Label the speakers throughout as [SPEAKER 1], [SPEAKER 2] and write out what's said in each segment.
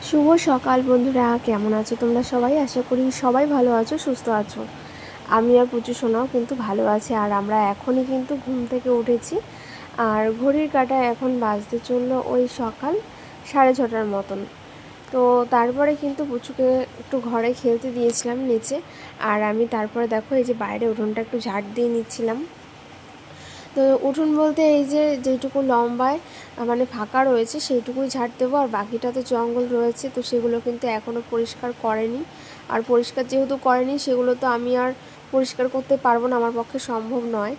[SPEAKER 1] শুভ সকাল বন্ধুরা, কেমন আছো তোমরা সবাই? আশা করি সবাই ভালো আছো, সুস্থ আছো। আমি আর পুচু সোনাও কিন্তু ভালো আছে। আর আমরা এখনই কিন্তু ঘুম থেকে উঠেছি। আর ঘড়ির কাঁটায় এখন বাজতে চললো ওই সকাল 6:30টার মতন। তো তারপরে কিন্তু পুচুকে একটু ঘরে খেলতে দিয়েছিলাম নিচে। আর আমি তারপরে দেখো এই যে বাইরে উঠোনটা একটু ঝাড় দিয়ে নিচ্ছিলাম। তো উঠোন বলতে এই যে যেটুকু লম্বায় মানে ফাঁকা রয়েছে সেইটুকুই ঝাড় দেবো, আর বাকিটা তো জঙ্গল রয়েছে, তো সেগুলো কিন্তু এখনও পরিষ্কার করেনি। আর পরিষ্কার যেহেতু করেনি সেগুলো তো আমি আর পরিষ্কার করতে পারবো না, আমার পক্ষে সম্ভব নয়।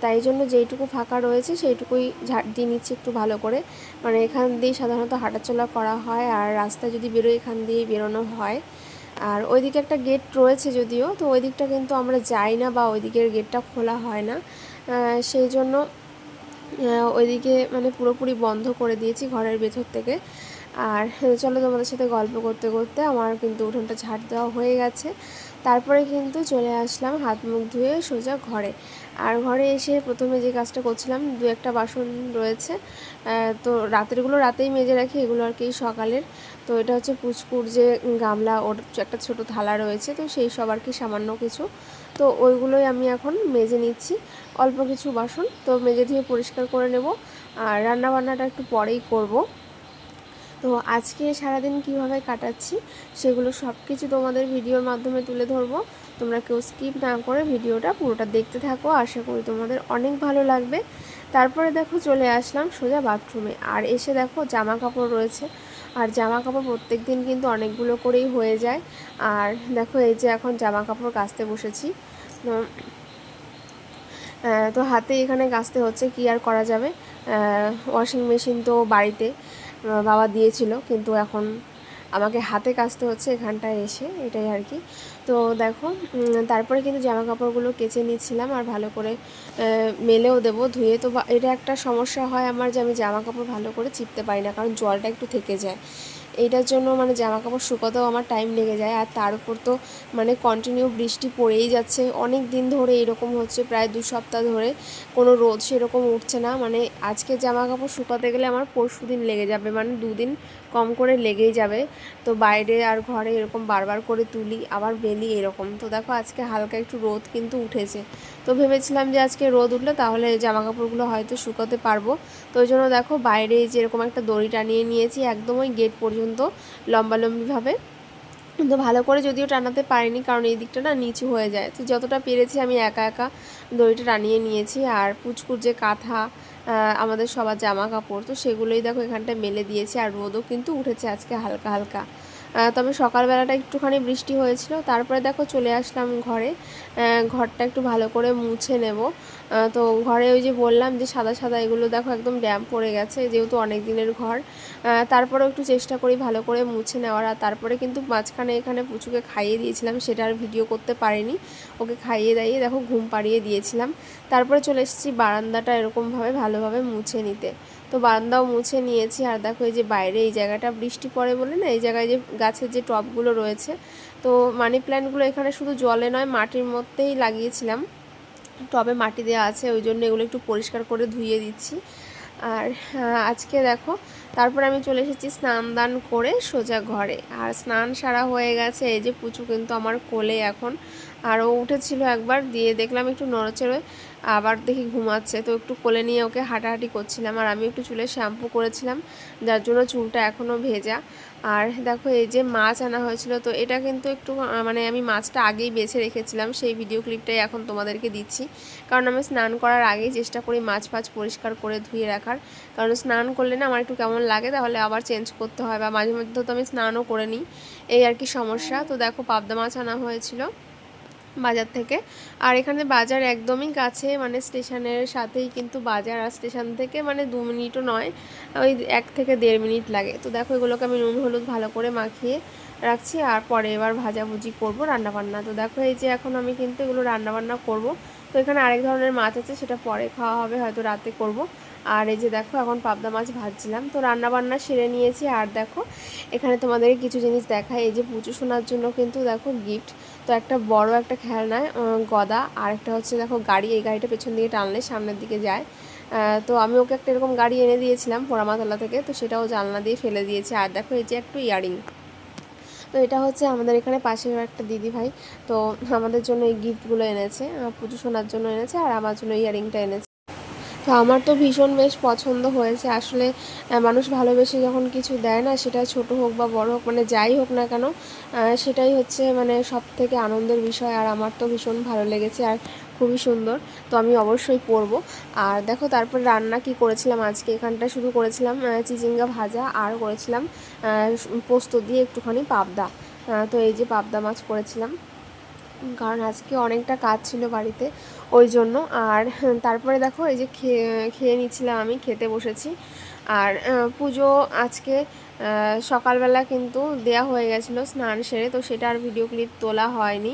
[SPEAKER 1] তাই জন্য যেইটুকু ফাঁকা রয়েছে সেইটুকুই ঝাড় দিয়ে নিচ্ছি একটু ভালো করে। মানে এখান দিয়েই সাধারণত হাঁটাচলা করা হয়, আর রাস্তায় যদি বেরোই এখান দিয়েই বেরোনো হয়। আর ওইদিকে একটা গেট রয়েছে যদিও, তো ওই দিকটা কিন্তু আমরা যাই না, বা ওই দিকের গেটটা খোলা হয় না। সেই জন্য ওইদিকে মানে পুরোপুরি বন্ধ করে দিয়েছি ঘরের ভেতর থেকে। আর চলো তোমাদের সাথে গল্প করতে করতে আমার কিন্তু উঠোনটা ঝাড় দেওয়া হয়ে গেছে। তারপরে কিন্তু চলে আসলাম হাত মুখ ধুয়ে সোজা ঘরে। আর ঘরে এসে প্রথমে যে কাজটা করছিলাম, দু একটা বাসন রয়েছে, তো রাতেরগুলো রাতেই মেজে রাখি, এগুলো আর কি সকালের। তো এটা হচ্ছে পুচকুর যে গামলা, ওর একটা ছোট থালা রয়েছে, তো সেই সব আর কি সামান্য কিছু, তো ওইগুলোই আমি এখন মেজে নিচ্ছি। অল্প কিছু বাসন তো মেজে ধুয়ে পরিষ্কার করে নেব। আর রান্নাবান্নাটা একটু পরেই করব। তো আজকে সারাদিন কিভাবে কাটাচ্ছি সেগুলো সব কিছু তোমাদের ভিডিওর মাধ্যমে তুলে ধরবো। তোমরা কেউ স্কিপ না করে ভিডিওটা পুরোটা দেখতে থাকো, আশা করি তোমাদের অনেক ভালো লাগবে। তারপরে দেখো চলে আসলাম সোজা বাথরুমে। আর এসে দেখো জামা কাপড় রয়েছে, আর জামা কাপড় প্রত্যেক দিন কিন্তু অনেকগুলো করেই হয়ে যায়। আর দেখো এই যে এখন জামা কাপড় কাচতে বসেছি। তো হাতে এখানে কাচতে হচ্ছে, কি আর করা যাবে। ওয়াশিং মেশিন তো বাড়িতে বাবা দিয়েছিল, কিন্তু এখন আমাকে হাতে কাচতে হচ্ছে এখানটায় এসে, এটাই আর কি। তো দেখো তারপরে কিন্তু জামা কাপড়গুলো কেচে নিচ্ছিলাম, আর ভালো করে মেলেও দেবো ধুয়ে। তো এটা একটা সমস্যা হয় আমার, যে আমি জামা কাপড় ভালো করে চিপতে পারি না, কারণ জলটা একটু থেকে যায়। এইটার জন্য মানে জামা কাপড় শুকোতেও আমার টাইম লেগে যায়। আর তার উপর তো মানে কন্টিনিউ বৃষ্টি পড়েই যাচ্ছে অনেক দিন ধরে, এরকম হচ্ছে প্রায় 2 সপ্তাহ ধরে, কোনো রোদ সেরকম উঠছে না। মানে আজকে জামা কাপড় শুকাতে গেলে আমার পরশু দিন লেগে যাবে, মানে 2 দিন কম করে লেগেই যাবে। তো বাইরে আর ঘরে এরকম বারবার করে তুলি আবার বেলি এরকম। তো দেখো আজকে হালকা একটু রোদ কিন্তু উঠেছে, তো ভেবেছিলাম যে আজকে রোদ উঠলে তাহলে জামা কাপড়গুলো হয়তো শুকাতে পারবো। তো ওই জন্য দেখো বাইরে যেরকম একটা দড়ি টানিয়ে নিয়েছি একদম ওই গেট পর্যন্ত লম্বালম্বিভাবে। তো ভালো করে যদিও টানাতে পারিনি, কারণ এই দিকটা না নিচু হয়ে যায়। তো যতটা পেরেছি আমি একা একা দড়িটা টানিয়ে নিয়েছি। আর পুচকুর যে কাঁথা, আমাদের সবার জামা কাপড়, তো সেগুলোই দেখো এখানটায় মেলে দিয়েছি। আর রোদও কিন্তু উঠেছে আজকে হালকা হালকা। তবে সকালবেলাটা একটুখানি বৃষ্টি হয়েছিল। তারপরে দেখো চলে আসলাম ঘরে, ঘরটা একটু ভালো করে মুছে নেব। তো ঘরে ওই যে বললাম যে সাদা সাদা, এগুলো দেখো একদম ড্যাম্প পড়ে গেছে, যেহেতু অনেক দিনের ঘর। তারপরেও একটু চেষ্টা করি ভালো করে মুছে নেওয়ার। আর তারপরে কিন্তু মাঝখানে এখানে পুচুকে খাইয়ে দিয়েছিলাম, সেটা আর ভিডিও করতে পারিনি। ওকে খাইয়ে দাইয়ে দেখো ঘুম পাড়িয়ে দিয়েছিলাম। তারপরে চলে এসেছি বারান্দাটা এরকমভাবে ভালোভাবে মুছে নিতে। তো বারান্দাও মুছে নিয়েছি। আর দেখো এই যে বাইরে এই জায়গাটা বৃষ্টি পড়ে বলে না, এই জায়গায় যে গাছের যে টবগুলো রয়েছে, তো মানি প্ল্যান্টগুলো এখানে শুধু জলে নয় মাটির মধ্যেই লাগিয়েছিলাম, টবে মাটি দেওয়া আছে, ওই জন্য এগুলো একটু পরিষ্কার করে ধুয়ে দিচ্ছি। আর আজকে দেখো তারপর আমি চলে এসেছি স্নান দান করে সোজা ঘরে। আর স্নান সারা হয়ে গেছে, এই যে পুচু কিন্তু আমার কোলে এখন। আর ও উঠেছিল একবার, দিয়ে দেখলাম একটু নড়েচড়ে, আবার দেখি ঘুমাচ্ছে। তো একটু কোলে নিয়ে ওকে হাঁটাহাঁটি করছিলাম, আর আমি একটু চুলে শ্যাম্পু করেছিলাম, যার জন্য চুলটা এখনও ভেজা। আর দেখো এই যে মাছ আনা হয়েছিল, তো এটা কিন্তু একটু মানে আমি মাছটা আগেই বেছে রেখেছিলাম, সেই ভিডিও ক্লিপটাই এখন তোমাদেরকে দিচ্ছি। কারণ আমি স্নান করার আগেই চেষ্টা করি মাছ ফাছ পরিষ্কার করে ধুয়ে রাখার, কারণ স্নান করলে না আমার একটু কেমন লাগে, তাহলে আবার চেঞ্জ করতে হয়, বা মাঝে মধ্যে তো আমি স্নানও করে নিই, এই আর কি সমস্যা। তো দেখো পাবদা মাছ আনা হয়েছিল বাজার থেকে। আর এখানে বাজার একদমই কাছে, মানে স্টেশনের সাথেই কিন্তু বাজার, আর স্টেশন থেকে মানে 2 মিনিটও নয়, ওই 1 থেকে 1.5 মিনিট লাগে। তো দেখো এগুলোকে আমি নুন হলুদ ভালো করে মাখিয়ে রাখছি, আর পরে এবার ভাজাভুজি করবো, রান্নাবান্না। তো দেখো এই যে এখন আমি কিন্তু এগুলো রান্নাবান্না করব। তো এখানে আরেক ধরনের মাছ আছে, সেটা পরে খাওয়া হবে, হয়তো রাতে করব। আর এই যে দেখো এখন পাবদা মাছ ভাজছিলাম, তো রান্নাবান্না সেরে নিয়েছি। আর দেখো এখানে তোমাদেরকে কিছু জিনিস দেখায়, এই যে পুচু শোনার জন্য কিন্তু দেখো গিফট। তো একটা বড় একটা খেলনায় গদা, আর একটা হচ্ছে দেখো গাড়ি, এই গাড়িটা পেছন দিকে টানলে সামনের দিকে যায়। তো আমি ওকে একটা এরকম গাড়ি এনে দিয়েছিলাম পোড়ামাতলা থেকে, তো সেটাও জানলা দিয়ে ফেলে দিয়েছে। আর দেখো এই যে একটু ইয়ারিং, তো এটা হচ্ছে আমাদের এখানে পাশের একটা দিদি ভাই, তো আমাদের জন্য এই গিফটগুলো এনেছে, পুজো শোনার জন্য এনেছে আর আমার জন্য ইয়ারিংটা এনেছে। তো আমার তো ভীষণ বেশ পছন্দ হয়েছে আসলে। মানুষ ভালোবেসে যখন কিছু দেয় না, সেটা ছোট হোক বা বড় হোক, মানে যাই হোক না কেন, সেটাই হচ্ছে মানে সব থেকে আনন্দের বিষয়। আর আমার তো ভীষণ ভালো লেগেছে আর খুবই সুন্দর, তো আমি অবশ্যই পরবো। আর দেখো তারপর রান্না কি করেছিলাম আজকে, এখানটা শুরু করেছিলাম চিচিঙ্গা ভাজা, আর করেছিলাম পোস্ত দিয়ে একটুখানি পাবদা। তো এই যে পাবদা মাছ করেছিলাম, কারণ আজকে অনেকটা কাজ ছিল বাড়িতে, ওই জন্য। আর তারপরে দেখো এই যে খেয়ে নিচ্ছিলাম, আমি খেতে বসেছি। আর পুজো আজকে সকালবেলা কিন্তু দেয়া হয়ে গেছিলো স্নান সেরে, তো সেটা আর ভিডিও ক্লিপ তোলা হয়নি।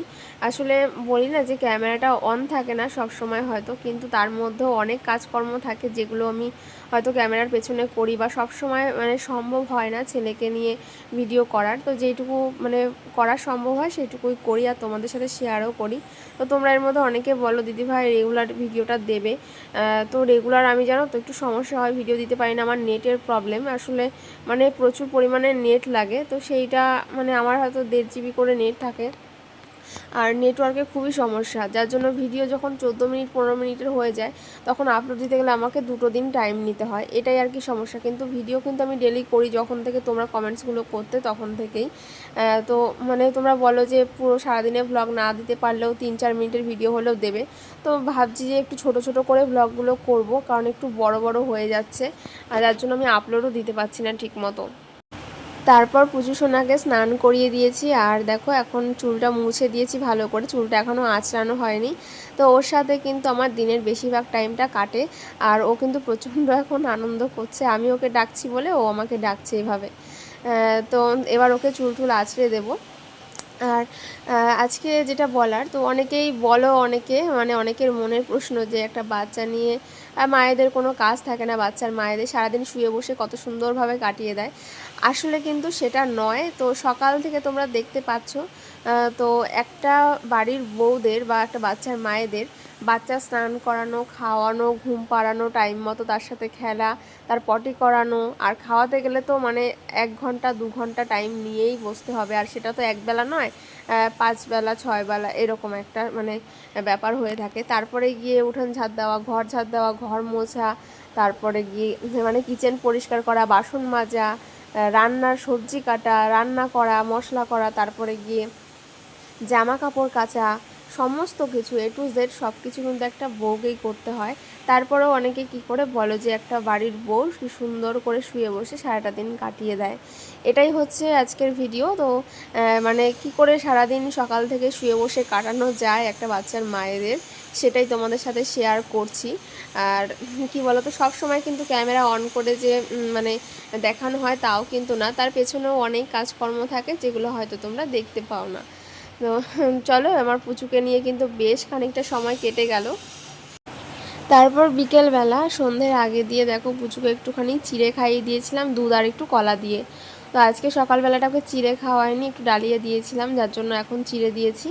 [SPEAKER 1] আসলে বলি না যে ক্যামেরাটা অন থাকে না সব সময় হয়তো, কিন্তু তার মধ্যেও অনেক কাজকর্ম থাকে যেগুলো আমি হয়তো ক্যামেরার পেছনে করি, বা সব সময় মানে সম্ভব হয় না ছেলেকে নিয়ে ভিডিও করার। তো যেইটুকু মানে করা সম্ভব হয় সেইটুকুই করি, আর তোমাদের সাথে শেয়ারও করি। তো তোমরা এর মধ্যে অনেকে বলো দিদিভাই রেগুলার ভিডিওটা দেবে, তো রেগুলার আমি জানো তো একটু সমস্যা হয়, ভিডিও দিতে পারি না, আমার নেটের প্রবলেম আসলে, মানে প্রচুর পরিমাণে নেট লাগে। তো সেইটা মানে আমার হয়তো 1.5 GB করে নেট থাকে, আর নেটওয়ার্কের খুবই সমস্যা, যার জন্য ভিডিও যখন 14 মিনিট 15 মিনিটের হয়ে যায়, তখন আপলোড দিতে গেলে আমাকে 2 দিন টাইম নিতে হয়, এটাই আর কি সমস্যা। কিন্তু ভিডিও কিন্তু আমি ডেলি করি, যখন থেকে তোমরা কমেন্টসগুলো করতে তখন থেকেই। তো মানে তোমরা বলো যে পুরো সারাদিনে ভ্লগ না দিতে পারলেও 3-4 মিনিটের ভিডিও হলেও দেবে, তো ভাবছি যে একটু ছোট ছোট করে ভ্লগগুলো করব, কারণ একটু বড় বড় হয়ে যাচ্ছে, আর যার জন্য আমি আপলোডও দিতে পারছি না ঠিক মতো। তারপর পুজো সোনাকে স্নান করিয়ে দিয়েছি, আর দেখো এখন চুলটা মুছে দিয়েছি ভালো করে, চুলটা এখনও আঁচড়ানো হয়নি। তো ওর সাথে কিন্তু আমার দিনের বেশিরভাগ টাইমটা কাটে, আর ও কিন্তু প্রচণ্ড এখন আনন্দ করছে, আমি ওকে ডাকছি বলে ও আমাকে ডাকছে এভাবে। তো এবার ওকে চুল টুল আঁচড়ে দেবো। আর আজকে যেটা বলার, তো অনেকেই বলো, অনেকে মানে অনেকের মনের প্রশ্ন যে একটা বাচ্চা নিয়ে মায়েদের কোনো কাজ থাকে না, বাচ্চার মায়েদের সারাদিন শুয়ে বসে কত সুন্দরভাবে কাটিয়ে দেয়। আসলে কিন্তু সেটা নয়। তো সকাল থেকে তোমরা দেখতে পাচ্ছ, তো একটা বাড়ির বউদের বা একটা বাচ্চার মায়েদের বাচ্চা স্নান করানো, খাওয়ানো, ঘুম পাড়ানো, টাইম মতো তার সাথে খেলা, তার পটি করানো, আর খাওয়াতে গেলে তো মানে 1 ঘন্টা 2 ঘন্টা টাইম নিয়েই বসতে হবে, আর সেটা তো একবেলা নয়, 5 বেলা 6 বেলা এরকম একটা মানে ব্যাপার হয়ে থাকে। তারপরে গিয়ে উঠান ঝাড় দেওয়া, ঘর ঝাড় দেওয়া, ঘর মোছা, তারপরে গিয়ে মানে কিচেন পরিষ্কার করা, বাসন মাজা, রান্নার সবজি কাটা, রান্না করা, মশলা করা, তারপরে গিয়ে জামা কাপড় কাচা, সমস্ত কিছু A to Z সব কিছু কিন্তু একটা বউকেই করতে হয়। তারপরেও অনেকে কি করে বলো যে একটা বাড়ির বউ কি সুন্দর করে শুয়ে বসে সারাটা দিন কাটিয়ে দেয়। এটাই হচ্ছে আজকের ভিডিও। তো মানে কি করে সারাদিন সকাল থেকে শুয়ে বসে কাটানো যায় একটা বাচ্চার মায়েদের, সেটাই তোমাদের সাথে শেয়ার করছি। আর কি বলো তো, সব সময় কিন্তু ক্যামেরা অন করে যে মানে দেখানো হয় তাও কিন্তু না, তার পেছনেও অনেক কাজকর্ম থাকে যেগুলো হয়তো তোমরা দেখতে পাও না। তো চলো, আমার পুচুকে নিয়ে কিন্তু বেশ খানিকটা সময় কেটে গেল। তারপর বিকেলবেলা সন্ধ্যের আগে দিয়ে দেখো পুচুকে একটুখানি চিড়ে খাইয়ে দিয়েছিলাম, দুধ আর একটু কলা দিয়ে। তো আজকে সকালবেলাটাকে চিড়ে খাওয়াইনি, একটু ডালিয়ে দিয়েছিলাম, যার জন্য এখন চিড়ে দিয়েছি।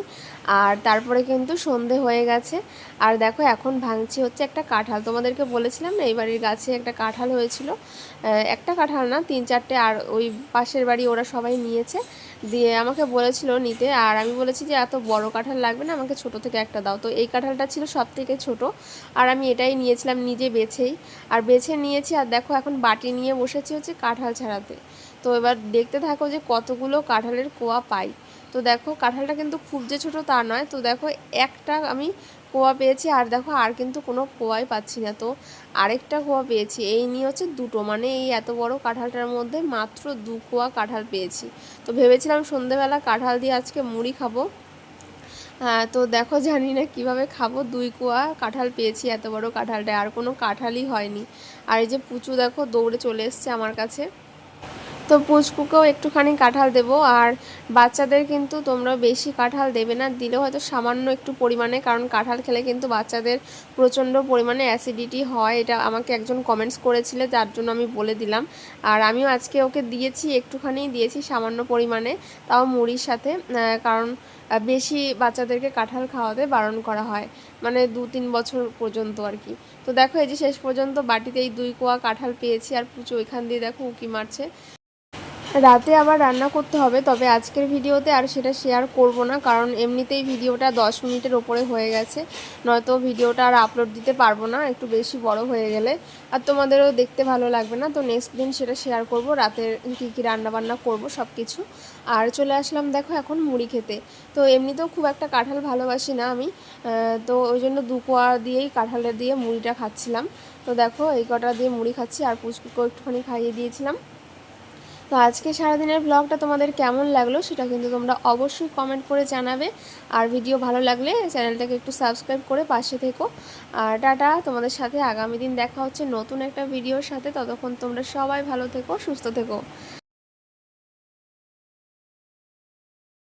[SPEAKER 1] আর তারপরে কিন্তু সন্ধে হয়ে গেছে, আর দেখো এখন ভাঙছি হচ্ছে একটা কাঁঠাল। তোমাদেরকে বলেছিলাম না এই বাড়ির গাছে একটা কাঁঠাল হয়েছিল, একটা কাঁঠাল না 3-4টে, আর ওই পাশের বাড়ি ওরা সবাই নিয়েছে, দিয়ে আমাকে বলেছিল নিতে, আর আমি বলেছি যে এত বড় কাঁঠাল লাগবে না, আমাকে ছোট থেকে একটা দাও। তো এই কাঁঠালটা ছিল সব থেকে ছোট, আর আমি এটাই নিয়েছিলাম নিজে বেছেই, আর বেছে নিয়েছি। আর দেখো এখন বাটি নিয়ে বসেছি হচ্ছে কাঁঠাল ছাড়াতে। তো এবার দেখতে থাকো যে কতগুলো কাঁঠালের কোয়া পাই। তো দেখো কাঁঠালটা কিন্তু খুব যে ছোটো তা নয়। তো দেখো একটা আমি কোয়া পেয়েছি, আর দেখো আর কিন্তু কোনো কোয়াই পাচ্ছি না। তো আরেকটা কোয়া পেয়েছি, এই নিয়ে হচ্ছে 2টো, মানে এই এত বড় কাঁঠালটার মধ্যে মাত্র 2 কোয়া কাঁঠাল পেয়েছি। তো ভেবেছিলাম সন্ধেবেলা কাঁঠাল দিয়ে আজকে মুড়ি খাবো। তো দেখো জানি না কীভাবে খাবো, 2 কোয়া কাঁঠাল পেয়েছি এত বড় কাঁঠালটা, আর কোনো কাঁঠালই হয়নি। আর এই যে পুচু দেখো দৌড়ে চলে এসছে আমার কাছে। তো পুচকুকেও একটুখানি কাঁঠাল দেবো। আর বাচ্চাদের কিন্তু তোমরা বেশি কাঁঠাল দেবে না, দিলে হয়তো সামান্য একটু পরিমাণে, কারণ কাঁঠাল খেলে কিন্তু বাচ্চাদের প্রচণ্ড পরিমাণে অ্যাসিডিটি হয়। এটা আমাকে একজন কমেন্টস করেছিলে, যার জন্য আমি বলে দিলাম। আর আমিও আজকে ওকে দিয়েছি, একটুখানি দিয়েছি সামান্য পরিমাণে, তাও মুড়ির সাথে, কারণ বেশি বাচ্চাদেরকে কাঁঠাল খাওয়াতে বারণ করা হয়, মানে 2-3 বছর পর্যন্ত আর কি। তো দেখো এই যে শেষ পর্যন্ত বাটিতে এই 2 কোয়া কাঁঠাল পেয়েছি, আর পুচু ওইখান দিয়ে দেখো উঁকি মারছে। রাতে আবার রান্না করতে হবে, তবে আজকের ভিডিওতে আর সেটা শেয়ার করব না, কারণ এমনিতেই ভিডিওটা 10 মিনিটের ওপরে হয়ে গেছে, নয়তো ভিডিওটা আর আপলোড দিতে পারবো না একটু বেশি বড় হয়ে গেলে, আর তোমাদেরও দেখতে ভালো লাগবে না। তো নেক্সট দিন সেটা শেয়ার করব, রাতে কী কী রান্নাবান্না করব সব কিছু। আর চলে আসলাম দেখো এখন মুড়ি খেতে। তো এমনিতেও খুব একটা কাঁঠাল ভালোবাসি না আমি, তো ওই জন্য 2 কোয়া দিয়েই কাঁঠালের দিয়ে মুড়িটা খাচ্ছিলাম। তো দেখো এই কটা দিয়ে মুড়ি খাচ্ছি, আর পুচকুকেও একটুখানি খাইয়ে দিয়েছিলাম। তো আজকে সারাদিনের ব্লগটা তোমাদের কেমন লাগলো সেটা কিন্তু তোমরা অবশ্যই কমেন্ট করে জানাবে। আর ভিডিও ভালো লাগলে চ্যানেলটাকে একটু সাবস্ক্রাইব করে পাশে থেকো। আর টাটা, তোমাদের সাথে আগামী দিন দেখা হচ্ছে নতুন একটা ভিডিওর সাথে। ততক্ষণ তোমরা সবাই ভালো থেকো, সুস্থ থেকো।